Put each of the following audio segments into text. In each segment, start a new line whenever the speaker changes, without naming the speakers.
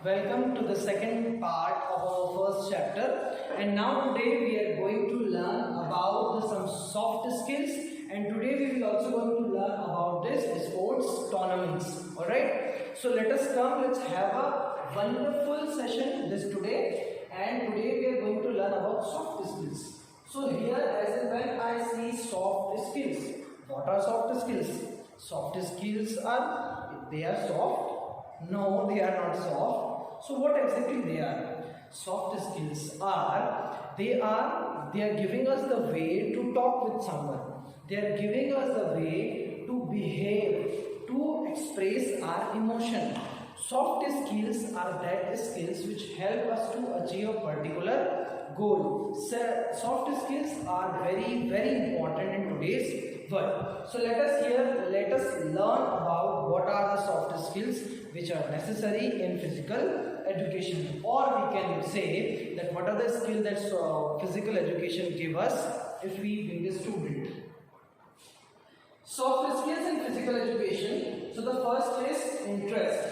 Welcome to the second part of our first chapter. And now today we are going to learn about some soft skills. And today we will also going to learn about this sports tournaments. Alright. So let us come. Let's have a wonderful session this today. And today we are going to learn about soft skills. So here, as in when I see soft skills, what are soft skills? Soft skills are, they are soft? No, they are not soft. So what exactly they are? Soft skills are, they are giving us the way to talk with someone. They are giving us the way to behave, to express our emotion. Soft skills are that skills which help us to achieve a particular goal. So, soft skills are very, very important in today's world. So let us learn about what are the soft skills which are necessary in physical education, or we can say that what are the skills that physical education give us if we bring a student. Soft skills in physical education. So the first is interest.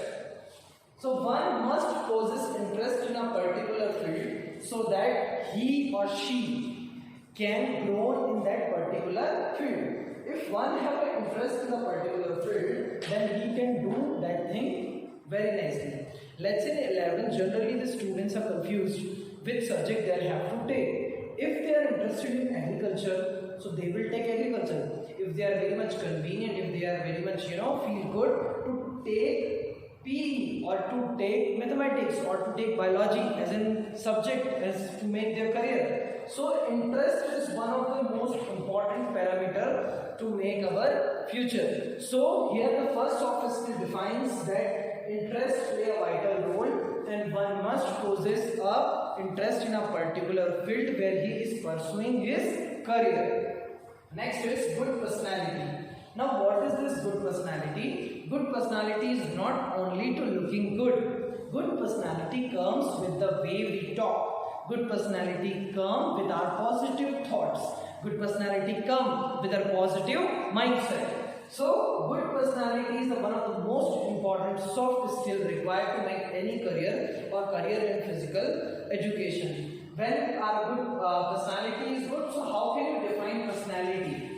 So one must possess interest in a particular field so that he or she can grow in that particular field. If one have an interest in a particular field, then he can do that thing very nicely. Let's say in 11th, generally the students are confused which subject they have to take. If they are interested in agriculture, so they will take agriculture. If they are very much convenient, if they are very much feel good to take PE or to take mathematics or to take biology as in subject as to make their career. So interest is one of the most important parameter to make our future. So here the first soft skill defines that interest play a vital role, and one must possess a interest in a particular field where he is pursuing his career. Next is good personality. Now what is this good personality? Good personality is not only to looking good. Good personality comes with the way we talk. Good personality comes with our positive thoughts. Good personality comes with our positive mindset. So good personality is one of the most important soft skills required to make any career or career in physical education. When our good personality is good, so how can you define personality?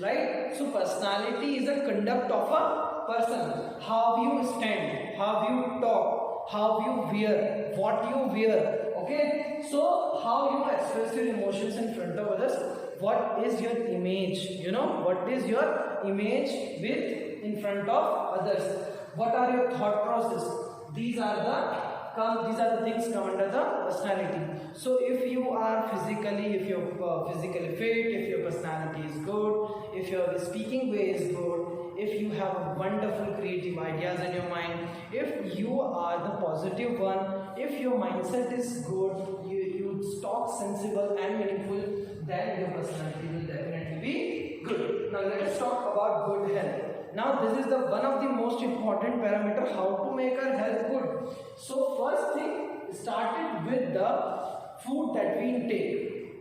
Right? So personality is a conduct of a person. How you stand, how you talk, how you wear, what you wear. Okay? So how you express your emotions in front of others. What is your image? What is your image with in front of others? What are your thought process? These are the things come under the personality. So if you are physically fit, if your personality is good, if your speaking way is good, if you have wonderful creative ideas in your mind, if you are the positive one, if your mindset is good, you talk sensible and meaningful, then your personality will definitely be good. Now let us talk about good health. Now this is the one of the most important parameter how to make our health good. So first thing started with the food that we intake.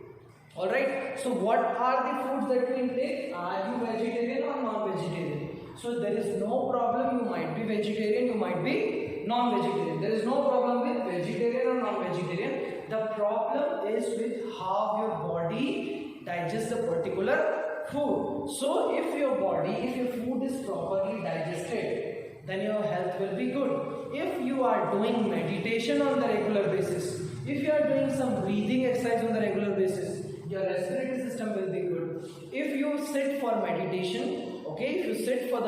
Alright. So what are the foods that we intake? Are you vegetarian or non-vegetarian? So there is no problem. You might be vegetarian, you might be non-vegetarian. There is no problem with vegetarian or non-vegetarian. The problem is with how your body digests a particular food. So if your food is properly digested, then your health will be good. If you are doing meditation on the regular basis, if you are doing some breathing exercise on the regular basis, your respiratory system will be good. If you sit for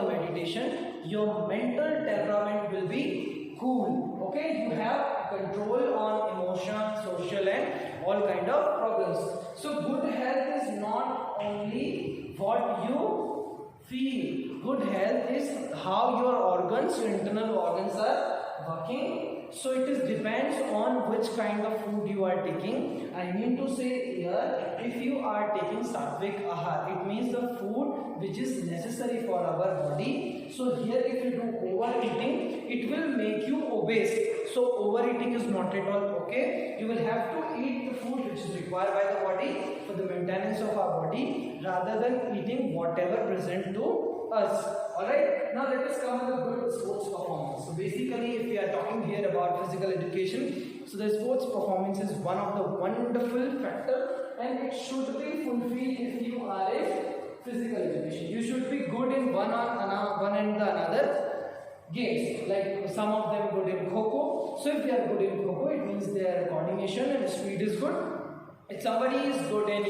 meditation, your mental temperament will be cool. Okay, you have control on emotion, social and all kind of problems. So good health is not only what you feel. Good health is how your internal organs are working. So it depends on which kind of food you are taking. I mean to say here, if you are taking sattvic ahar, it means the food which is necessary for our body. So here if you do overeating, it will make you obese. So overeating is not at all okay. You will have to eat the food which is required by the body for the maintenance of our body rather than eating whatever present to us. Alright, now let us come to the good sports performance. So basically, if we are talking here about physical education, so the sports performance is one of the wonderful factor, and it should be fulfilled if you are a physical education. You should be good in one and the another games. Like some of them good in Kho-Kho. So if they are good in Kho-Kho, it means their coordination and speed is good. If somebody is good in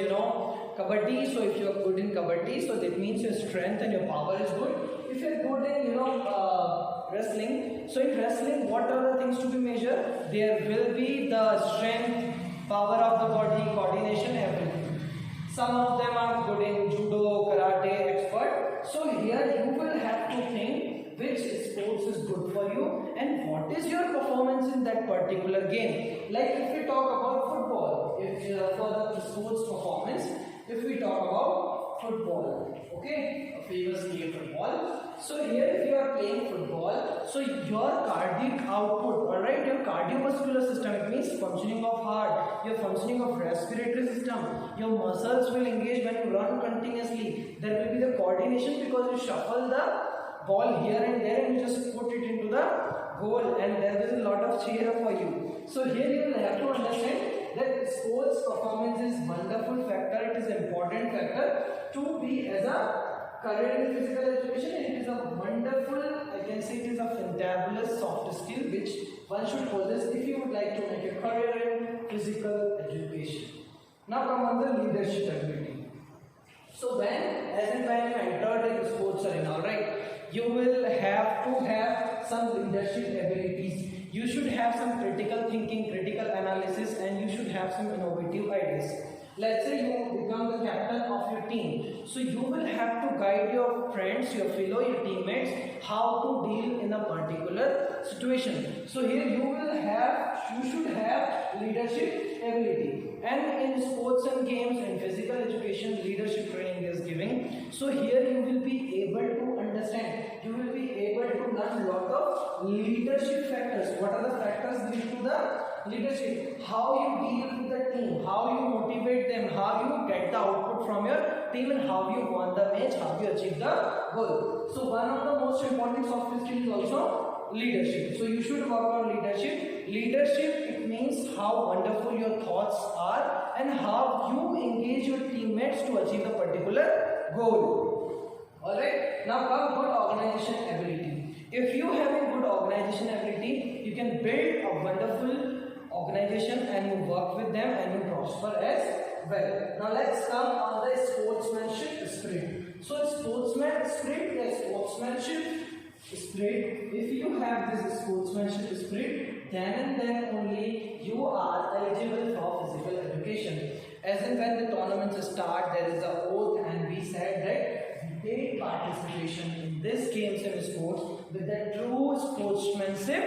Kabaddi, so if you are good in Kabaddi, so that means your strength and your power is good. If you are good in wrestling, so in wrestling, what are the things to be measured? There will be the strength, power of the body, coordination, everything. Some of them are good in judo, karate, expert. So here you will have to think which sports is good for you and what is your performance in that particular game. Like if we talk about football, if for the sports performance, if we talk about football, okay, a famous game football. So here if you are playing football, so your cardiac output, alright, your cardiovascular system, it means functioning of heart, your functioning of respiratory system, your muscles will engage when you run continuously. There will be the coordination because you shuffle the ball here and there and you just put it into the goal, and there is a lot of cheer for you. So here you will have to understand that sports performance is wonderful factor, it is important factor to be as a career in physical education. It is a wonderful, I can say it is a fantabulous soft skill which one should possess if you would like to make a career in physical education. Now come on the leadership ability. So when you entered in the sports arena, alright, you will have to have some leadership abilities. You should have some critical thinking, critical analysis, and you should have some innovative ideas. Let's say you become the captain of your team. So you will have to guide your friends, your teammates, how to deal in a particular situation. So here you should have leadership ability. And in sports and games and physical education, leadership training is giving. So here you will be able to understand, you will be able to learn a lot of leadership factors. What are the factors linked to the leadership? How you deal with the team, how you motivate them, how you get the output from your team, and how you won the match, how you achieve the goal. So one of the most important soft skills is also leadership. So you should work on leadership. Leadership, it means how wonderful your thoughts are and how you engage your teammates to achieve a particular goal. Alright, now come good organization ability. If you have a good organization ability, you can build a wonderful organization and you work with them and you prosper as well. Now let's come on the sportsmanship spirit. So sportsmanship spirit, if you have this sportsmanship spirit, then and then only you are eligible for physical education. As in when the tournaments start, there is an oath, and we said that we take participation in this games and sports with the true sportsmanship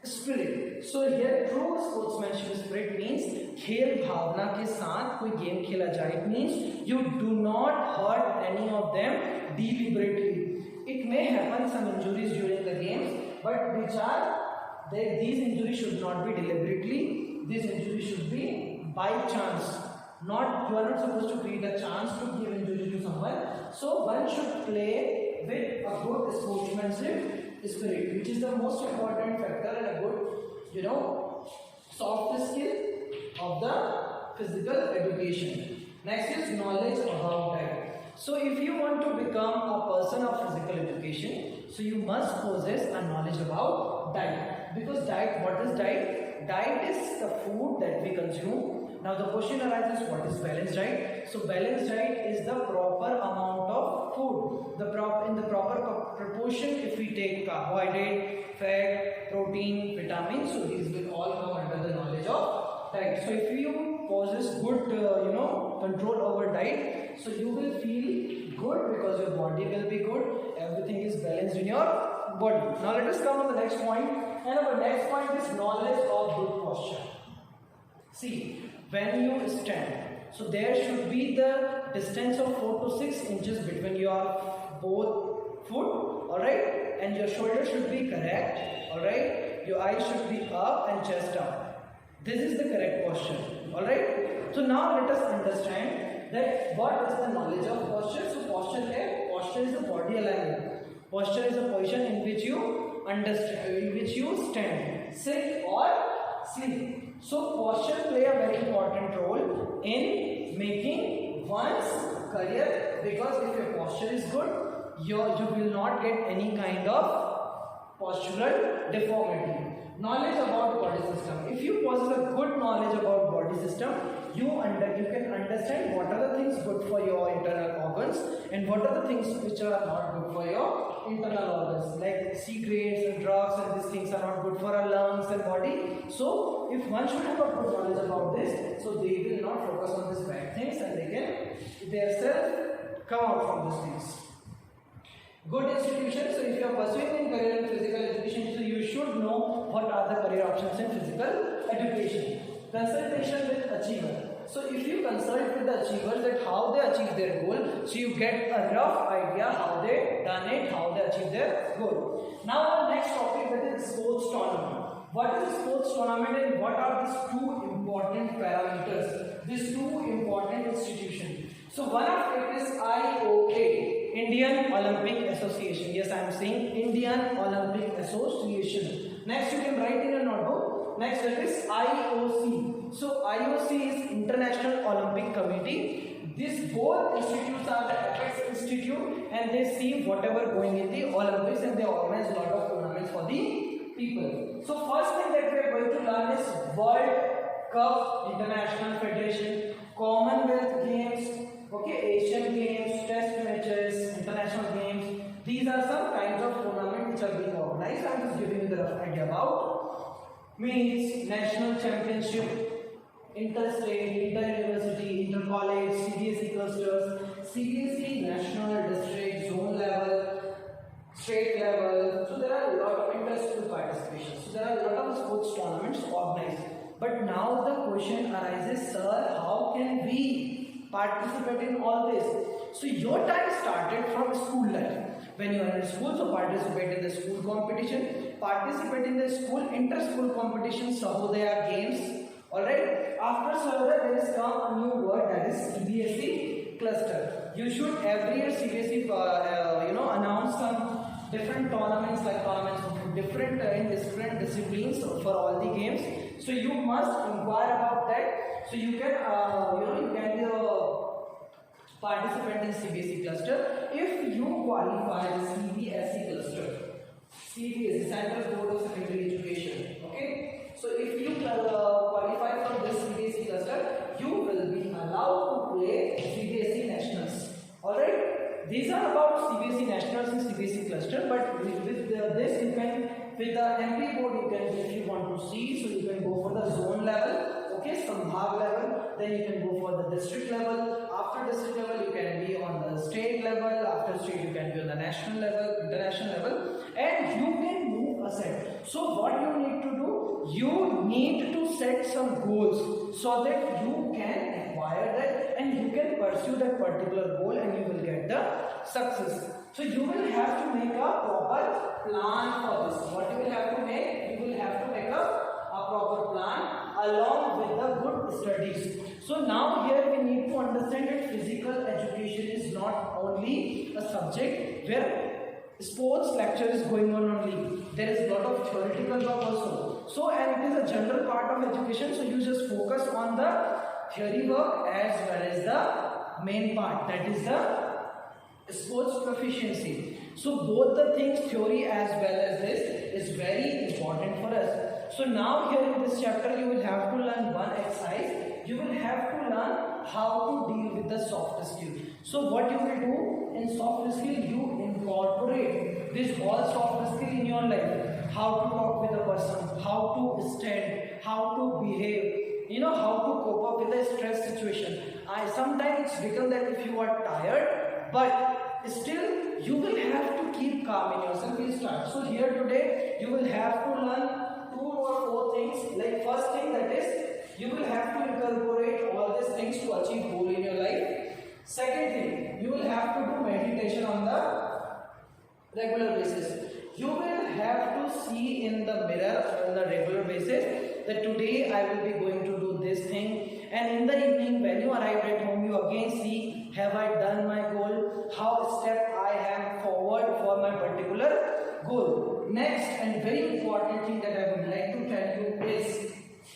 spirit. So here true sportsmanship spirit means खेल भावना के साथ कोई game खेला जाए. It means you do not hurt any of them deliberately. It may happen some injuries during the games, but these injuries should not be deliberately. These injuries should be by chance. You are not supposed to create a chance to give injury to someone. So one should play with a good sportsmanship spirit, which is the most important factor and a good, soft skill of the physical education. Next is knowledge about diet. So if you want to become a person of physical education, so you must possess a knowledge about diet. Because diet, what is diet? Diet is the food that we consume. Now the question arises, what is balanced diet? So balanced diet is the proper amount of food. In the proper proportion, if we take carbohydrate, fat, protein, vitamins, so these will all come under the knowledge of diet. So if you possess good, control over diet, so you will feel good because your body will be good. Everything is balanced in your body. Now let us come to the next point. And our next point is knowledge of good posture. See, when you stand, so there should be the distance of 4 to 6 inches between your both foot, alright, and your shoulders should be correct, alright, your eyes should be up and chest up. This is the correct posture, alright. So now let us understand that what is the knowledge of posture. So posture is the body alignment. Posture is a position in which you understand, in which you stand, sit or sleep. So posture play a very important role in making one's career, because if your posture is good, you will not get any kind of postural deformity. Knowledge about body system. If you possess a good knowledge about body system, you can understand what are the things good for your internal organs and what are the things which are not good for your internal organs, like cigarettes and drugs, and these things are not good for our lungs and body. So if one should have a good knowledge about this, so they will not focus on these bad things and they can themselves come out from these things. Good institution. So if you are pursuing in career in physical education, so you should know what are the career options in physical education. Consultation with achiever. So if you consult with the achievers that how they achieve their goal, so you get a rough idea how they done it, how they achieve their goal. Now our next topic, that is sports tournament. What is a sports tournament and what are these two important parameters, these two important institutions? So one of it is IOA, Indian Olympic Association. Yes, I am saying Indian Olympic Association. Next you can write in your notebook. Next that is IOC. So IOC is International Olympic Committee. These both institutes are the apex institute and they see whatever going in the Olympics and they organize a lot of tournaments for the people. So first thing that we are going to learn is World Cup, International Federation, Commonwealth Games, okay, Asian Games, Test matches, international games. These are some kinds of tournaments which are being organized. I am just giving you the rough idea about. Means national championship, interstate, inter-university, inter-college, CBSE clusters, CBSE national, district, zone level, state level. So there are a lot of inter-school participation. So there are a lot of sports tournaments organized. But now the question arises, sir, how can we participate in all this? So your time started from school life. When you are in school, so participate in the school competition, participate in the school inter-school competition, Sahodaya games. Alright. After Sahodaya, there is come a new word, that is CBSE cluster. You should every year CBSE announce some different tournaments, like tournaments for different in different disciplines for all the games. So you must inquire about that. So you can you can be a participant in CBSE cluster if you qualify the CBSE cluster. CBSE, Central Board of Secondary Education. Okay. So if you qualify for this CBSE cluster, you will be allowed to play CBSE nationals. Alright. These are about CBSE nationals and CBSE cluster, but with this you can, with the MP board you can, if you want to see, so you can go for the zone level, okay, Sambhag level, then you can go for the district level, after district level you can be on the state level, after state you can be on the national level, international level, and you can move ahead. So what you need to do, you need to set some goals so that you can acquire that and you can pursue that particular goal and you will get the success. So you will have to make a proper plan for this. What you will have to make? You will have to make a proper plan along with the good studies. So now here we need to understand that physical education is not only a subject where sports lecture is going on only. There is a lot of theoretical work also. So and it is a general part of education. So you just focus on the theory work as well as the main part, that is the sports proficiency. So both the things, theory as well as this, is very important for us. So now here in this chapter you will have to learn one exercise. You will have to learn how to deal with the soft skill. So what you will do in soft skill, you incorporate this all soft skill in your life. How to talk with a person, how to stand, how to behave, how to cope up with a stress situation. Sometimes it's become that if you are tired, but still you will have to keep calm in yourself. We'll start. So here today you will have to learn 2 or 4 things. Like first thing, that is you will have to incorporate all these things to achieve goal in your life. Second thing, you will have to do meditation on the regular basis. You will have to see in the mirror on the regular basis that today I will be going to do this thing And in the evening, when you arrive at home, you again see, have I done my goal? How step I am forward for my particular goal. Next and very important thing that I would like to tell you is,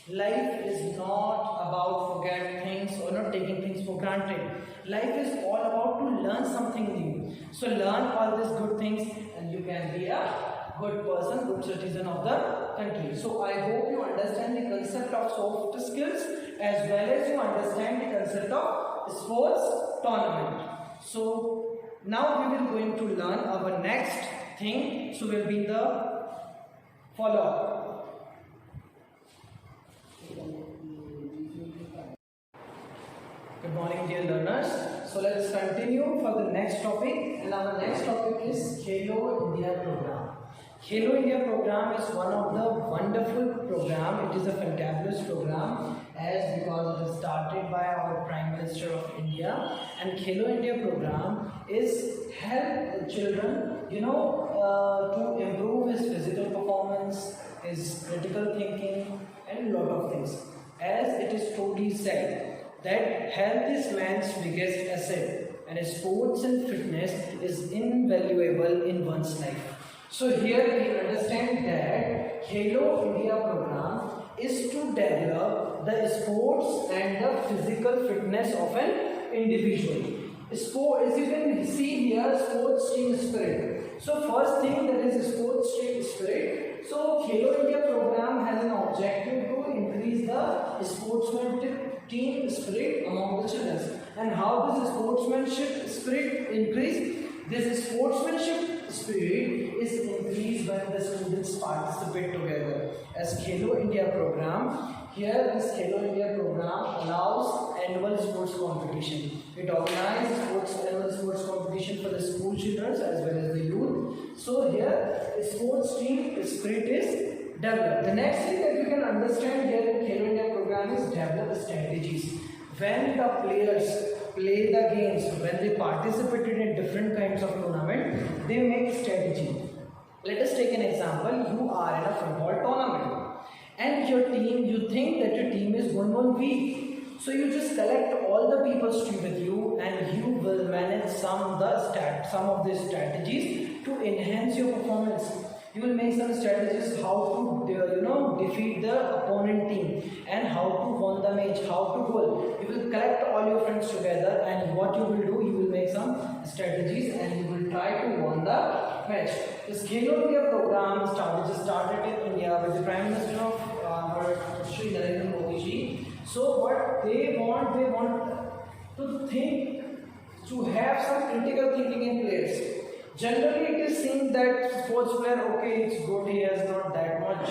life is not about forgetting things or not taking things for granted. Life is all about to learn something new. So learn all these good things and you can be a good person, good citizen of the country. So I hope you understand the concept of soft skills as well as you understand the concept of sports tournament. So now we will going to learn our next thing. So will be the follow-up. Good morning, dear learners. So let's continue for the next topic, and our next topic is Khelo India program. Khelo India program is one of the wonderful program. It is a fantabulous program as because it is started by our Prime Minister of India, and Khelo India program is help children, to improve his physical performance, his critical thinking, and a lot of things. As it is truly said, that health is man's biggest asset and sports and fitness is invaluable in one's life. So here we understand that Khelo India program is to develop the sports and the physical fitness of an individual. Sport, as you can see here, sports team spirit. So first thing, that is sports team spirit. So Khelo India program has an objective to increase the sportsmanship team spirit among the children. And how does the sportsmanship spirit increase? This sportsmanship spirit is increased when the students participate together. As Khelo India program, here this Khelo India program allows annual sports competition. It organizes annual sports competition for the school children as well as the youth. So here sports team spirit is developed. The next thing that we can understand here in Khelo India program is develop strategies. When the players play the games, when they participated in different kinds of tournament, they make strategy. Let us take an example. You are in a football tournament and your team, you think that your team is going weak. So you just collect all the people with you and you will manage some of the strategies to enhance your performance. You will make some strategies how to defeat the opponent team and how to win the match, how to goal. You will collect all your friends together and what you will do, you will make some strategies and you will try to win the match. This Khelo India program started in India with the Prime Minister of Shri Narendra Modi ji. So what they want to think, to have some critical thinking in place. Generally, it is seen that sports player, okay, it's good, he has not that much,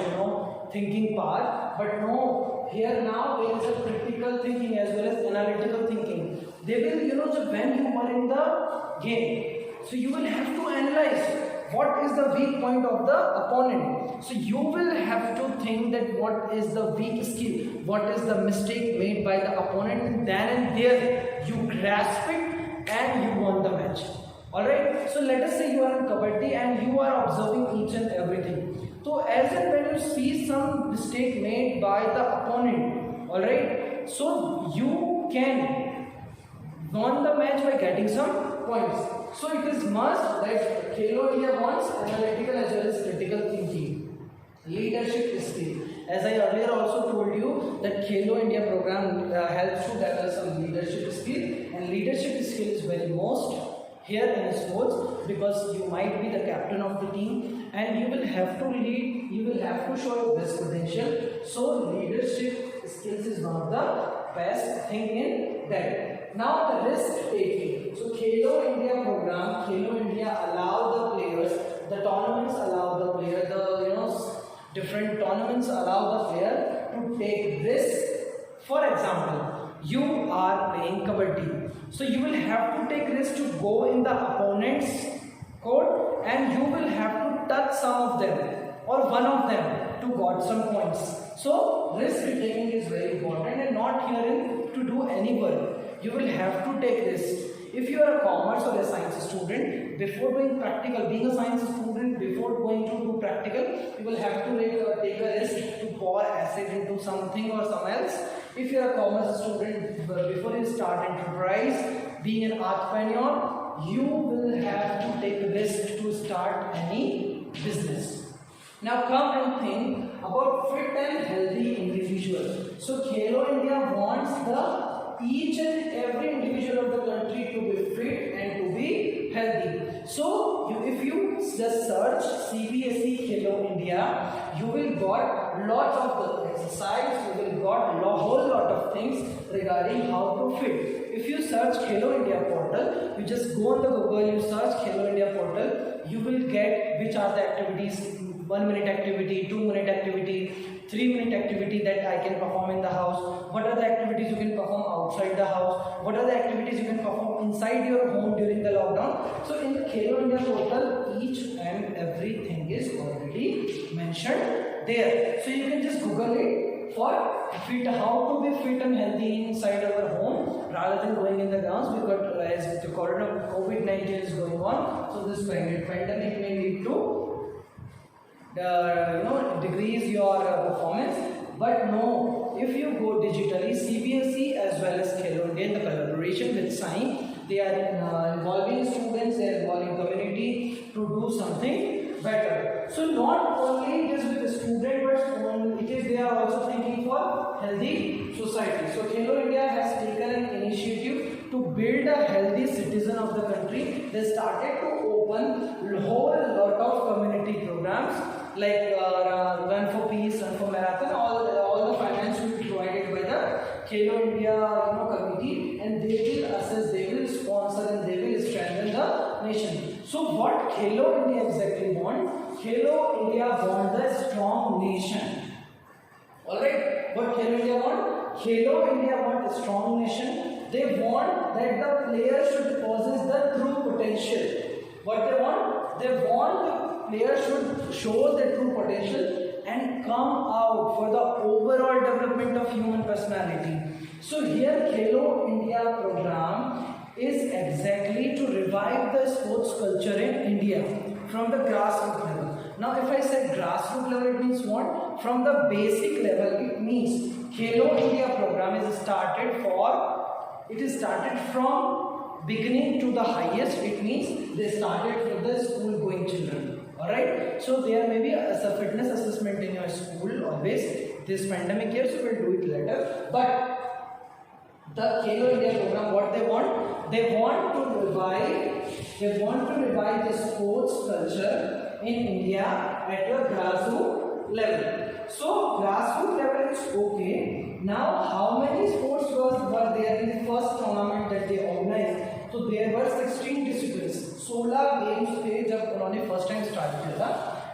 thinking power. But no, here now there is a critical thinking as well as analytical thinking. They will, when you are in the game, so you will have to analyze what is the weak point of the opponent. So you will have to think that what is the weak skill, what is the mistake made by the opponent, and then and there you grasp it and you won the match. Alright, so let us say you are in Kabaddi and you are observing each and everything. So as and when you see some mistake made by the opponent, alright, so you can win the match by getting some points. So it is must that Khelo India wants analytical as well as critical thinking. Leadership skill. As I earlier also told you that Khelo India program helps to develop some leadership skill, and leadership skill is very most here in sports because you might be the captain of the team and you will have to lead, you will have to show your best potential. So leadership skills is one of the best thing in that. Now the risk taking. So Khelo India program, Khelo India allow the players, the tournaments allow the player, different tournaments allow the player to take risks. For example, you are playing Kabaddi. So you will have to take risk to go in the opponent's court and you will have to touch some of them or one of them to got some points. So risk taking is very important and not hearing to do any work. You will have to take risk. If you are a commerce or a science student, before doing practical, being a science student, before going to do practical, you will have to take a risk to pour acid into something or some else If you are a commerce student, before you start enterprise, being an entrepreneur, you will have to take a risk to start any business. Now come and think about fit and healthy individual. So Khelo India wants the each and every individual of the country to be fit and to be healthy. So if you just search CBSE Khelo India, you will got lots of the exercise, you will got a whole lot of things regarding how to fit. If you search Khelo India portal, you just go on the Google, you search Khelo India portal, you will get which are the activities, 1 minute activity, 2 minute activity, 3 minute activity that I can perform in the house, what are the activities you can perform outside the house, what are the activities you can perform inside your home during the lockdown. So in the Khelo India portal, each and everything is already mentioned there. So you can just Google it for fit, how to be fit and healthy inside our home rather than going in the grounds, because as the COVID-19 is going on, so this pandemic may lead to decrease your performance. But no, if you go digitally, CBSE as well as Khelo India in the collaboration with SAI, they are involving students, they are involving community to do something better. So not only just with the student, but they are also thinking for healthy society. So Khelo India has taken an initiative to build a healthy citizen of the country. They started to open a whole lot of community programs like Run for Peace, Run for Marathon. All the finance will be provided by the Khelo India committee, and they will assess, they will sponsor, and they will strengthen the nation. So what Khelo India exactly want? Khelo India want the strong nation. Alright, what Khelo India want? Khelo India want a strong nation. They want that the players should possess the true potential. What they want? They want the players should show their true potential and come out for the overall development of human personality. So here Khelo India program is exactly to revive the sports culture in India from the grassroots level. Now if I say grassroots level, it means what? From the basic level, it means Khelo India program is started from beginning to the highest. It means they started for the school going children. Alright, so there may be a fitness assessment in your school always. This pandemic year, so we'll do it later. But the Khelo India program, what they want? They want to revive the sports culture in India at a grassroots level. So grassroots level is okay. Now how many sports were there in the first tournament that they organized? So there were 16 disciplines. 16 games थे जब उन्होंने first time start किया था.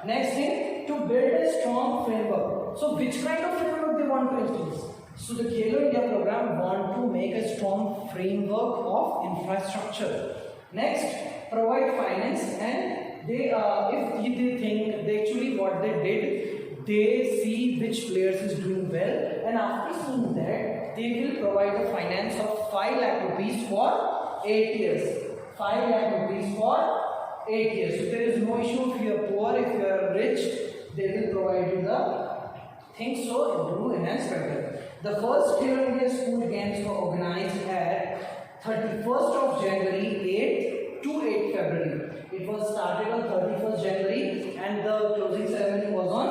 Next thing, to build a strong framework. So which kind of framework they want to introduce? So the Khelo India program want to make a strong framework of infrastructure. Next, provide finance, and they if they think they actually what they did, they see which players is doing well, and after seeing that they will provide a finance of 5 lakh rupees for 8 years. 5 lakh rupees for 8 years. So there is no issue if you are poor, if you are rich, they will provide you the things so to enhance better. The first Khelo India School Games were organized at 31st of January 8 to 8 February. It was started on 31st January and the closing ceremony was on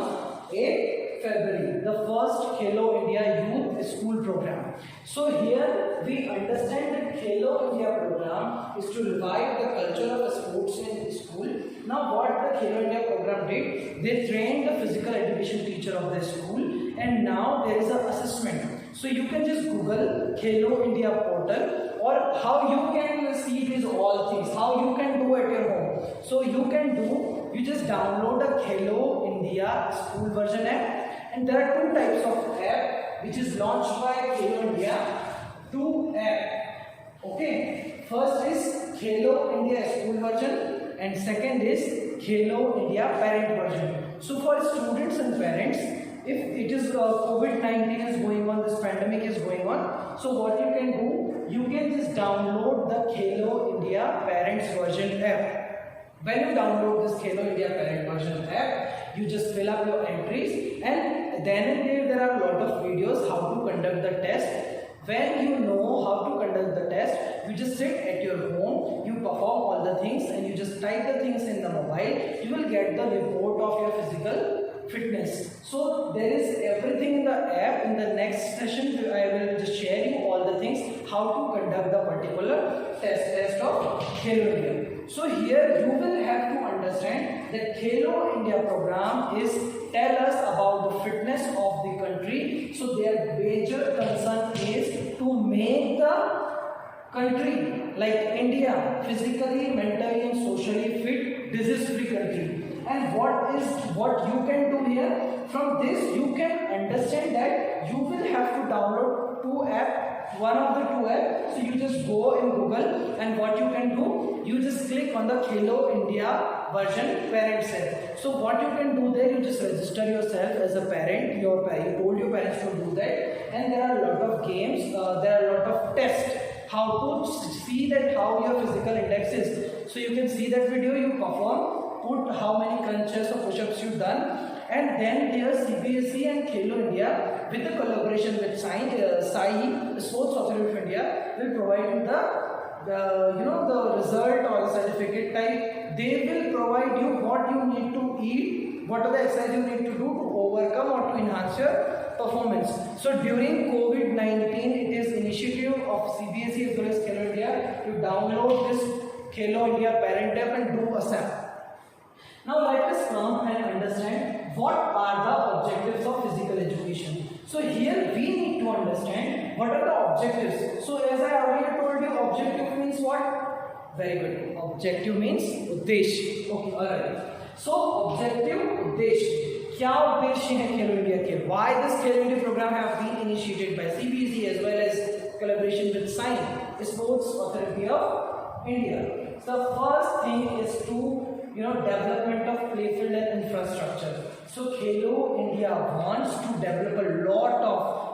8 February. The first Khelo India Youth School Program. So here we understand that Khelo India program is to revive the culture of sports in school. Now what the Khelo India program did, they trained the physical education teacher of the school, and now there is an assessment. So you can just Google Khelo India portal, or how you can see these all things, how you can do at your home. So you just download a Khelo India school version app, and there are 2 types of app which is launched by Khelo India. 2 app. Okay. First is Khelo India school version, and second is Khelo India parent version. So for students and parents, if it is COVID-19 is going on, this pandemic is going on, so what you can do, you can just download the Khelo India parents version app. When you download this Khelo India parent version app, you just fill up your entries, and then and there there are a lot of videos how to conduct the test. When you know how to conduct the test, you just sit at your home, you perform all the things and you just type the things in the mobile, you will get the report of your physical fitness. So there is everything in the app. In the next session I will just share you all the things how to conduct the particular test of Khelo India. So here you will have to understand that Khelo India program is tell us about the fitness of the country. So their major concern is to make the country like India physically, mentally and socially fit, disease-free country. And what you can do here, from this you can understand that you will have to download one of the two apps. So you just go in Google and what you can do, you just click on the Khelo India version parents app. So what you can do there, you just register yourself as a parent. You told your parents to do that, and there are a lot of games, there are a lot of tests how to see that how your physical index is. So you can see that video, you perform, put how many crunches or push-ups you've done, and then their CBSE and Khelo India with the collaboration with SAI, the Sports Authority of India, will provide you the result or the certificate type. They will provide you what you need to eat, what are the exercises you need to do to overcome or to enhance your performance. So during COVID-19, it is initiative of CBSE as well as Khelo India to download this Khelo India parent app and do a SAP. Now let us come and understand what are the objectives of physical education. So here we need to understand what are the objectives. So as I already told you, objective means what? Very good. Objective means उद्देश्य. Okay, alright. So objective, उद्देश्य. क्या उद्देश्य है खेलो India के? Why this Khelo India program have been initiated by CBSE as well as collaboration with SAI, Sports Authority of India. So the first thing is to development of playfield and infrastructure. So Khelo India wants to develop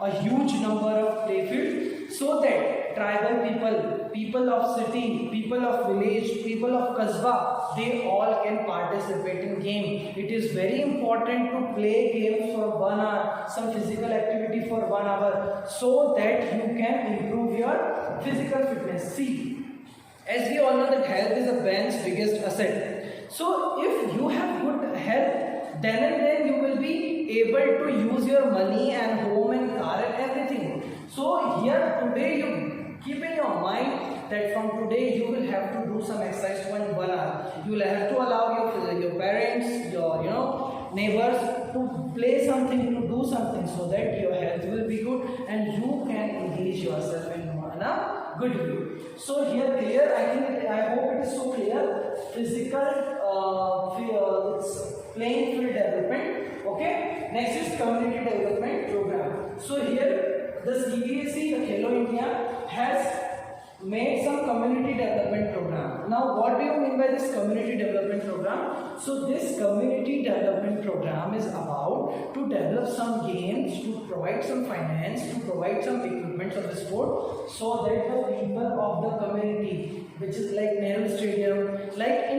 a huge number of playfield so that tribal people of city, people of village, people of Kasbah, they all can participate in game. It is very important to play games for 1 hour, some physical activity for 1 hour, so that you can improve your physical fitness. See, as we all know that health is a man's biggest asset. So if you have good health, then and then you will be able to use your money and home and car and everything. So here today you keep in your mind that from today you will have to do some exercise for 1 hour. You will have to allow your parents, your neighbors to play something, to do something, so that your health will be good and you can engage yourself in a good way. So here clear, I hope it is so clear. Physical it's playing field development. Okay, next is community development program. So here the CBSE, the Khelo India has made some community development program. Now what do you mean by this community development program? So this community development program is about to develop some games, to provide some finance, to provide some equipment of the sport, so that the people of the community, which is like Nehru Stadium, like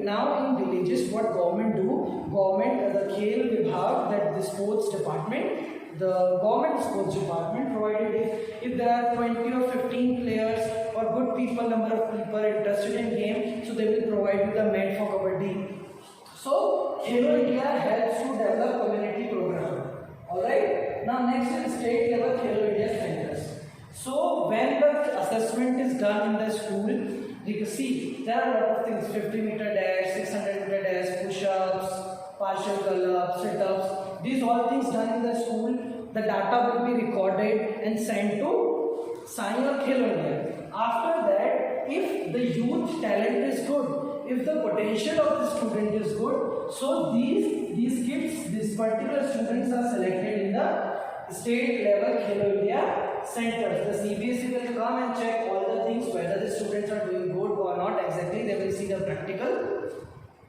now in villages, what government do? The Khel Vibhag, that the sports department, the government sports department provided if there are 20 or 15 players or good people, number of people interested in game, so they will provide you the mat for kabaddi. So Khelo India helps to develop community program. Alright. Now next is state level Khelo India centers. So when the assessment is done in the school, you can see there are a lot of things: 50-meter dash, 600-meter dash, push-ups, partial curl-ups, sit-ups. These all things done in the school. The data will be recorded and sent to SAI or Khelo India. After that, if the youth talent is good, if the potential of the student is good, so these kids, these particular students are selected in the state level Khelo India centers. The CBSE will come and check all the things, whether the students are doing good or not exactly. They will see the practical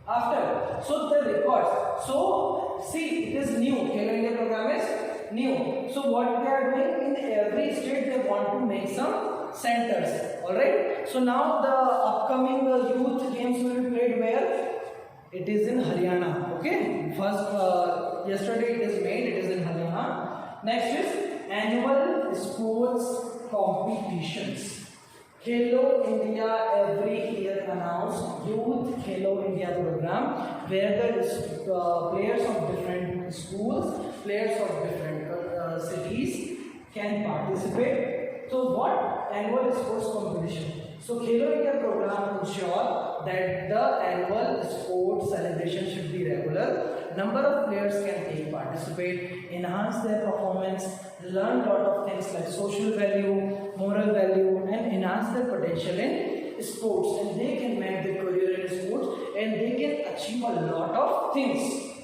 after. So the records. So see, it is new. Khelo India program is new. So what they are doing, in every state they want to make some centers. Alright. So now the upcoming youth games will be played where? It is in Haryana. Okay. First, yesterday it is made. It is in Haryana. Next is annual sports competitions. Khelo India every year announce Youth Khelo India program where the players of different schools, players of different cities can participate. So what annual sports competition? So Khelo India program ensure that the annual sports celebration should be regular. Number of players can take participate, enhance their performance, learn lot of things like social value, moral value, and enhance their potential in sports. And they can make their career in sports, and they can achieve a lot of things.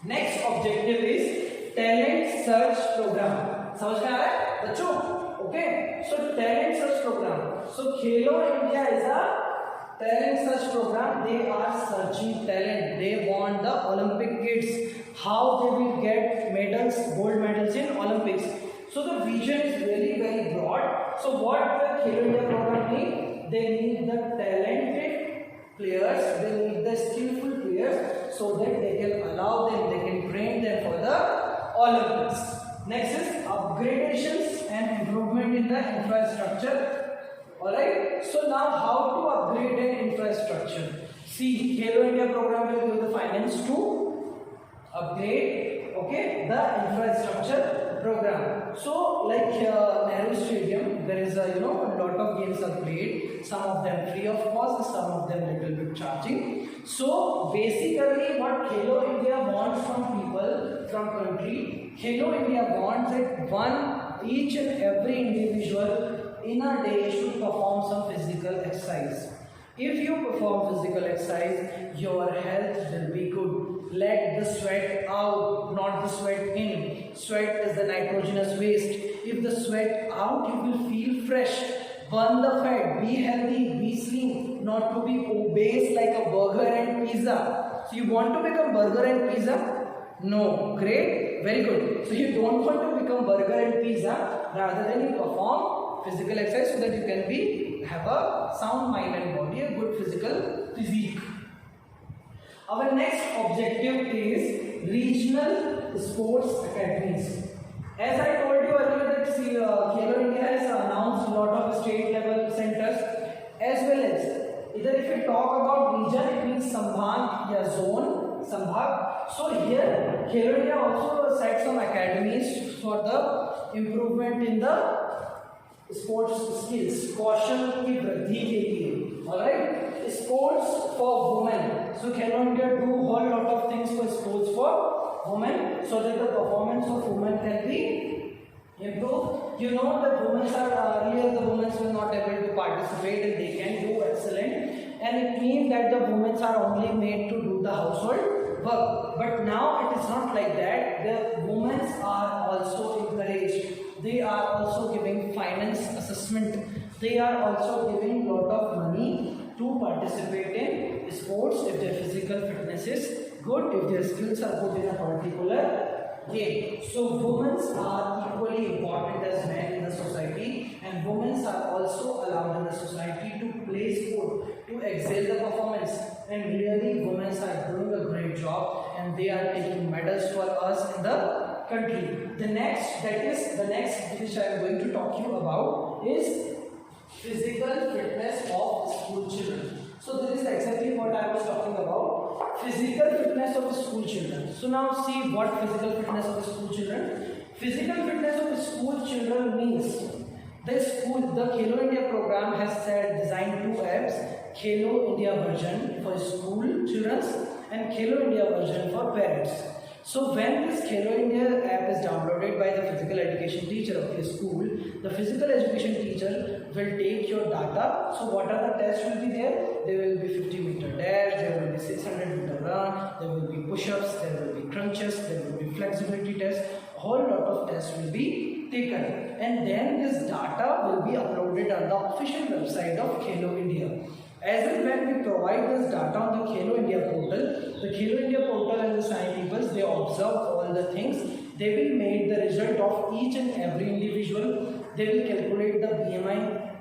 Next objective is talent search program. समझ में आ रहा है बच्चों? Okay. So talent search program. So Khelo India is a talent search program. They are searching talent. They want the Olympic kids. How they will get medals, gold medals in Olympics. So the vision is very very broad. So what the Khelo India program need? They need the talented players. They need the skillful players so that they can allow them. They can train them for the Olympics. Next is upgradations and improvement in the infrastructure. Alright, so now how to upgrade an infrastructure? See, Khelo India program will give the finance to upgrade, okay, the infrastructure program. So like Nehru Stadium, there is a lot of games are played. Some of them free of cost, some of them little bit charging. So basically, what Khelo India wants from people, from country, Khelo India wants that each and every individual in a day should perform some physical exercise. If you perform physical exercise, your health will be good. Let the sweat out, not the sweat in. Sweat is the nitrogenous waste. If the sweat out, you will feel fresh. Burn the fat, be healthy, be slim, not to be obese like a burger and pizza. So you want to become burger and pizza? No. Great. Very good. So you don't want to become burger and pizza, rather than you perform physical exercise so that you can have a sound mind and body, a good physical physique. Our next objective is regional sports academies. As I told you earlier that Khelo India has announced a lot of state level centers, as well as either if we talk about region, it means Sambhag or zone, Sambhag. So here Khelo India also set some academies for the improvement in the sports skills, कौशल की वृद्धि के लिए. Alright, sports for women. So Khelo India do whole lot of things for sports for women, so that the performance of women can be improved. You know that women are earlier the women were not able to participate, and they can do excellent. And it means that the women are only made to do the household work. But now it is not like that. The women are also encouraged. They are also giving finance assessment. They are also giving lot of money to participate in sports if their physical fitness is good, if their skills are good in a particular game. So women are equally important as men in the society, and women are also allowed in the society to play sport, to excel the performance. And really women are doing a great job, and they are taking medals for us in the country. The next which I am going to talk to you about is physical fitness of school children. So this is exactly what I was talking about. Physical fitness of school children. So now see what physical fitness of school children. Physical fitness of school children means the Khelo India program has designed two apps: Khelo India version for school children and Khelo India version for parents. So when this Khelo India app is downloaded by the physical education teacher of the school, the physical education teacher will take your data. So what are the tests will be there? There will be 50-meter dash, there will be 600-meter run, there will be push-ups, there will be crunches, there will be flexibility tests. A whole lot of tests will be taken, and then this data will be uploaded on the official website of Khelo India. As and when we provide this data on the Khelo India portal, the Khelo India portal and the science people, they observe all the things. They will make the result of each and every individual. They will calculate the BMI.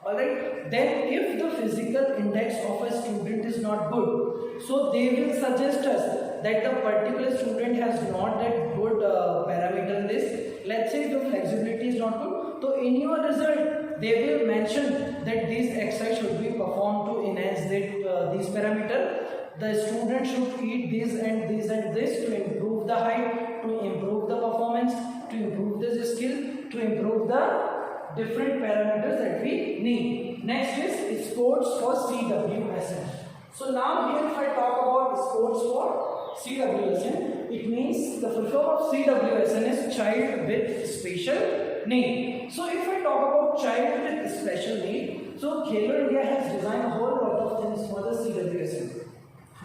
Alright. Then if the physical index of a student is not good, so they will suggest us that the particular student has not that good parameter in this, let's say the flexibility is not good, so in your result they will mention that this exercise should be performed to enhance these parameter. The student should eat this and this and this to improve the height, to improve the performance, to improve the skill, to improve the different parameters that we need. Next is sports for CWSN. So now here if I talk about sports for CWSN, it means the full form of CWSN is child with special need. So if I talk about child with special need, so Khelo India has designed a whole lot of things for the CWSN,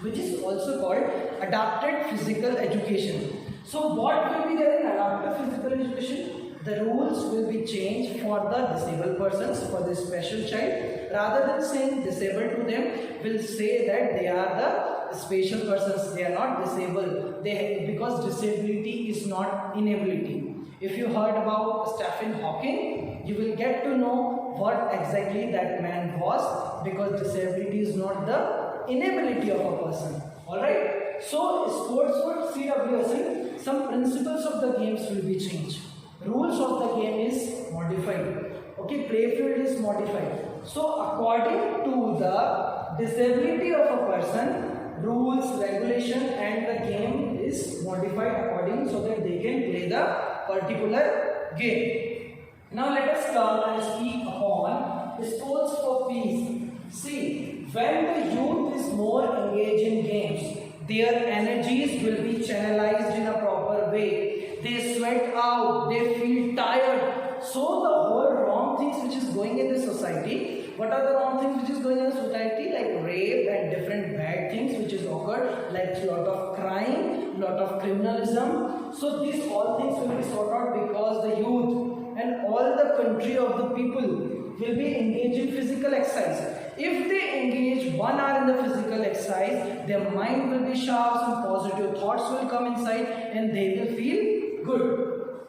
which is also called adapted physical education. So what will be there in adapted physical education? The rules will be changed for the disabled persons, for the special child. Rather than saying disabled to them, will say that they are the special persons, they are not disabled, because disability is not inability. If you heard about Stephen Hawking, you will get to know what exactly that man was, because disability is not the inability of a person. Alright, so sports for CWSN, some principles of the games will be changed. Rules of the game is modified. Okay, playfield is modified. So according to the disability of a person, rules, regulation and the game is modified according so that they can play the particular game. Now let us come and speak upon sports for peace. See, when the youth is more engaged in games, their energies will be channelized in a proper way. They sweat out, they feel tired. So the whole wrong things which is going in the society, what are the wrong things which is going in the society? Like rape and different bad things which is occurred, like a lot of crime, lot of criminalism. So these all things will be sorted out because the youth and all the country of the people will be engaged in physical exercise. If they engage 1 hour in the physical exercise, their mind will be sharp, some positive thoughts will come inside and they will feel good.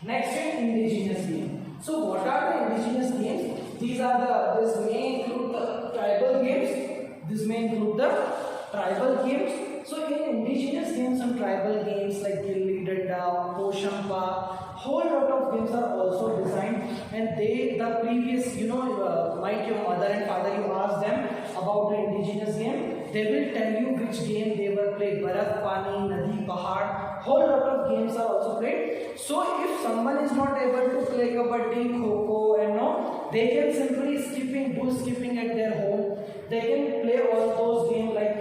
Next is indigenous games. So what are the indigenous games? These are this may include the tribal games. This may include the tribal games. So in indigenous games, some tribal games like Gilli Danda, Poshampa, whole lot of games are also designed, and the previous, like your mother and father, you ask them about the indigenous game, they will tell you which game they were played. Baraf, Pani, Nadi, Pahad, whole lot of games are also played. So if someone is not able to play Kabaddi, Kho-Kho and they can simply do skipping at their home. They can play all those games like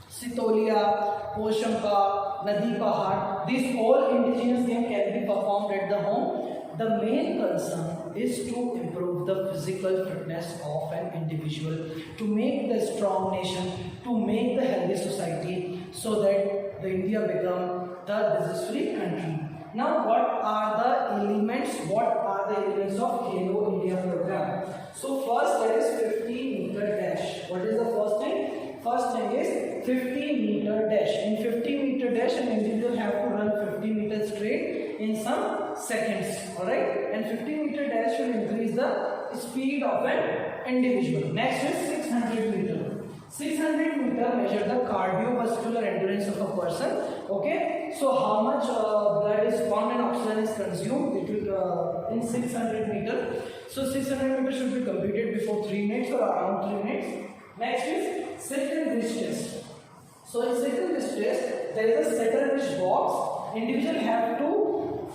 Sitolia, Poshampa, Nadi Pahad. These all indigenous games can be performed at the home. The main concern is to improve the physical fitness of an individual, to make the strong nation, to make the healthy society, so that the India become the disease-free country. Now, what are the elements? What are the elements of Khelo India program? So first, that is 50-meter dash. What is the first thing? First thing is 50-meter dash. In 50-meter dash, an individual have to run 50 meters straight in some seconds. Alright? And 50-meter dash will increase the speed of an individual. Next is 600 meter. 600 meter measure the cardiovascular endurance of a person. Okay? So how much blood is pumped and oxygen is consumed? It will in 600 meter. So 600 meter should be completed before 3 minutes or around 3 minutes. Next is second wrist test. So in second wrist test, there is a second wrist box. Individual have to,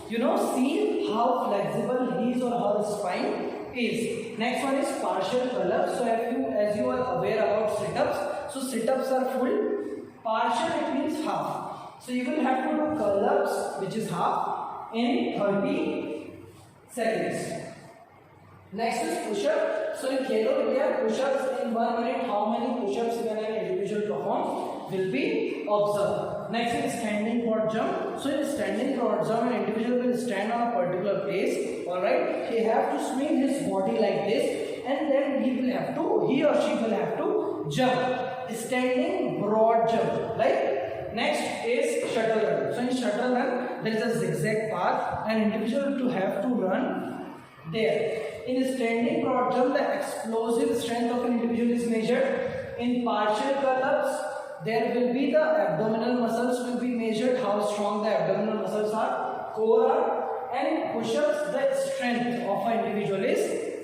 see how flexible his or her spine is. Next one is partial pull-ups. So as you are aware about sit-ups, so sit-ups are full. Partial, it means half. So you will have to do pull-ups, which is half, in 30 seconds. Next is push-up. So in Khelo India, push-ups in 1 minute, how many push-ups can an individual perform will be observed. Next is standing broad jump. So in standing broad jump, an individual will stand on a particular place. Alright, he have to swing his body like this, and then he or she will have to jump. Standing broad jump. Like next is shuttle run. So in shuttle run, there is a zigzag path, and individual to have to run there. In standing broad jump, the explosive strength of an individual is measured. In partial pull-ups, there will be the abdominal muscles will be measured, how strong the abdominal muscles are, core are, and push-ups, the strength of an individual is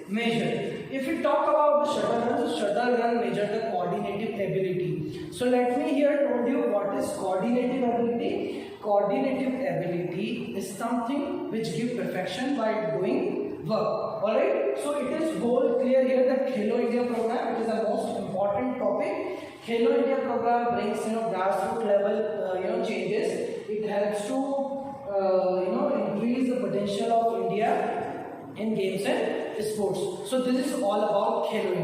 measured. If we talk about the shuttle run, so shuttle run measure the coordinative ability. So let me here told you what is coordinative ability. Coordinative ability is something which give perfection by doing work. Alright, so it is whole clear here that Khelo India program, it is the most important topic. Khelo India program brings grassroots level changes. It helps to increase the potential of India in games and sports. So this is all about Khelo India.